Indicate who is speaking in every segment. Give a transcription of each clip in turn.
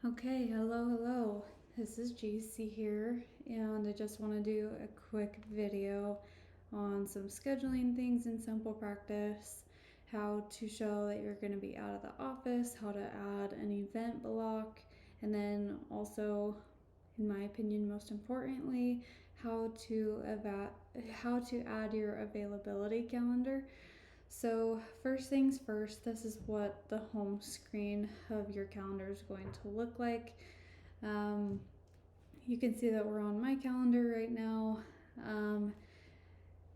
Speaker 1: Okay, hello. This is GC here, and I just want to do a quick video on some scheduling things in Simple Practice, how to show that you're going to be out of the office, how to add an event block, and then also, in my opinion, most importantly, how to add your availability calendar. So, first things first, this is what the home screen of your calendar is going to look like. Um, you can see that we're on my calendar right now. Um,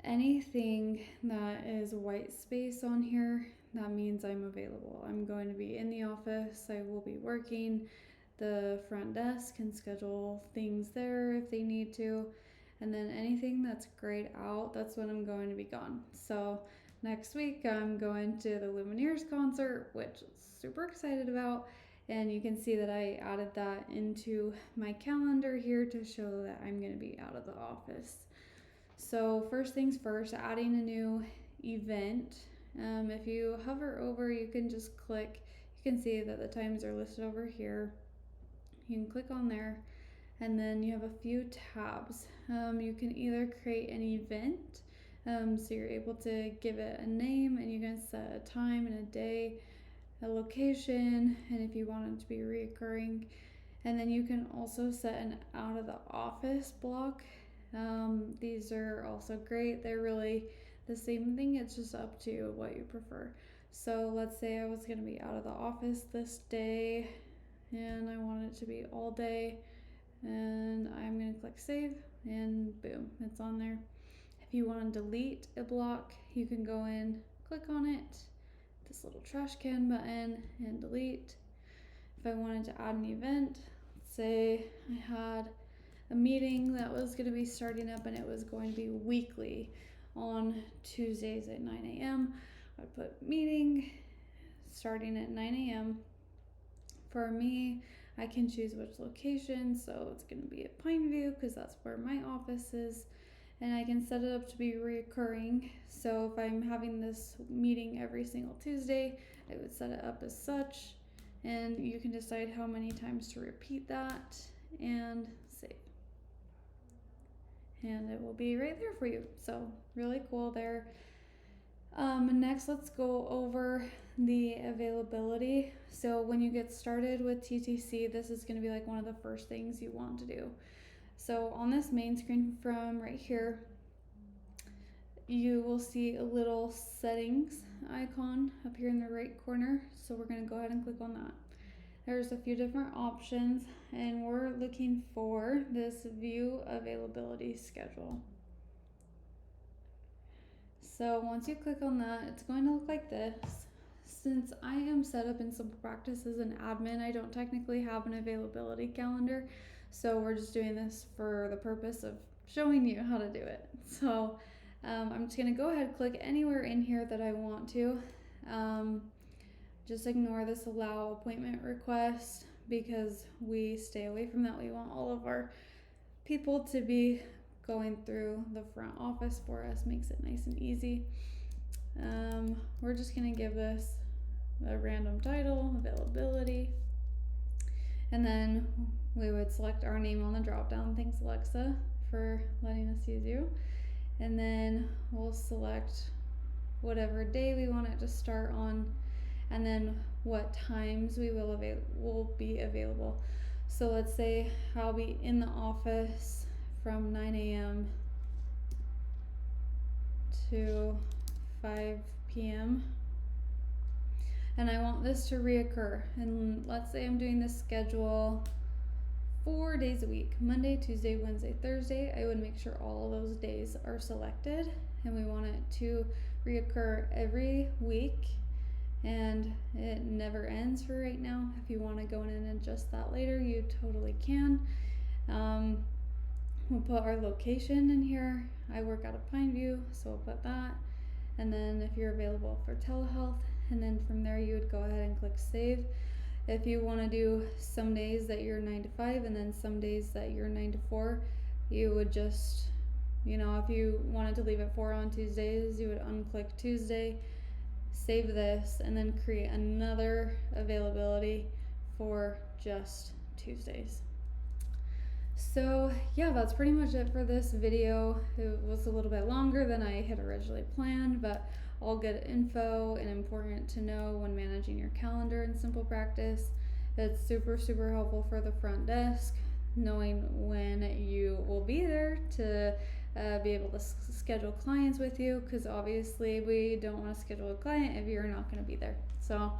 Speaker 1: Anything that is white space on here, that means I'm available. I'm going to be in the office, I will be working. The front desk can schedule things there if they need to. And then anything that's grayed out, that's when I'm going to be gone. So next week I'm going to the Lumineers concert, which I'm super excited about. And you can see that I added that into my calendar here to show that I'm going to be out of the office. So first things first, adding a new event. If you hover over, you can just click. You can see that the times are listed over here. You can click on there, and then you have a few tabs. You can either create an event, so you're able to give it a name, and you can set a time and a day, a location, and if you want it to be reoccurring. And then you can also set an out of the office block. These are also great. They're really the same thing, it's just up to what you prefer. So let's say I was going to be out of the office this day and I want it to be all day, and I'm going to click save, and boom, it's on there. If you want to delete a block, you can go in, click on it, this little trash can button, and delete. If I wanted to add an event, let's say I had a meeting that was going to be starting up and it was going to be weekly on Tuesdays at 9 a.m. I'd put meeting starting at 9 a.m. For me, I can choose which location, so it's going to be at Pineview because that's where my office is, and I can set it up to be recurring. So if I'm having this meeting every single Tuesday, I would set it up as such, and you can decide how many times to repeat that and save. And it will be right there for you. So really cool there. Next, let's go over the availability. So when you get started with TTC, this is going to be like one of the first things you want to do. So on this main screen from right here, you will see a little settings icon up here in the right corner. So we're going to go ahead and click on that. There's a few different options, and we're looking for this view availability schedule. So once you click on that, it's going to look like this. Since I am set up in Simple Practice as an admin, I don't technically have an availability calendar. So we're just doing this for the purpose of showing you how to do it. So I'm just gonna go ahead and click anywhere in here that I want to. Just ignore this allow appointment request because we stay away from that. We want all of our people to be going through the front office for us, makes it nice and easy. We're just gonna give this a random title, availability, and then we would select our name on the drop down. Thanks Alexa for letting us use you. And then we'll select whatever day we want it to start on, and then what times we will be available. So let's say I'll be in the office from 9 a.m. to 5 p.m. and I want this to reoccur. And let's say I'm doing this schedule 4 days a week, Monday, Tuesday, Wednesday, Thursday. I would make sure all of those days are selected, and we want it to reoccur every week, and it never ends for right now. If you want to go in and adjust that later, you totally can. We'll put our location in here. I work out of Pineview, so we'll put that. And then if you're available for telehealth, and then from there you would go ahead and click save. If you want to do some days that you're 9 to 5 and then some days that you're 9 to 4, you would just, if you wanted to leave at 4 on Tuesdays, you would unclick Tuesday, save this, and then create another availability for just Tuesdays. So yeah, that's pretty much it for this video. It was a little bit longer than I had originally planned, but all good info and important to know when managing your calendar in SimplePractice. It's super helpful for the front desk, knowing when you will be there to be able to schedule clients with you, because obviously we don't want to schedule a client if you're not going to be there. So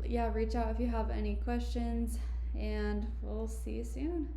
Speaker 1: yeah, reach out if you have any questions, and we'll see you soon.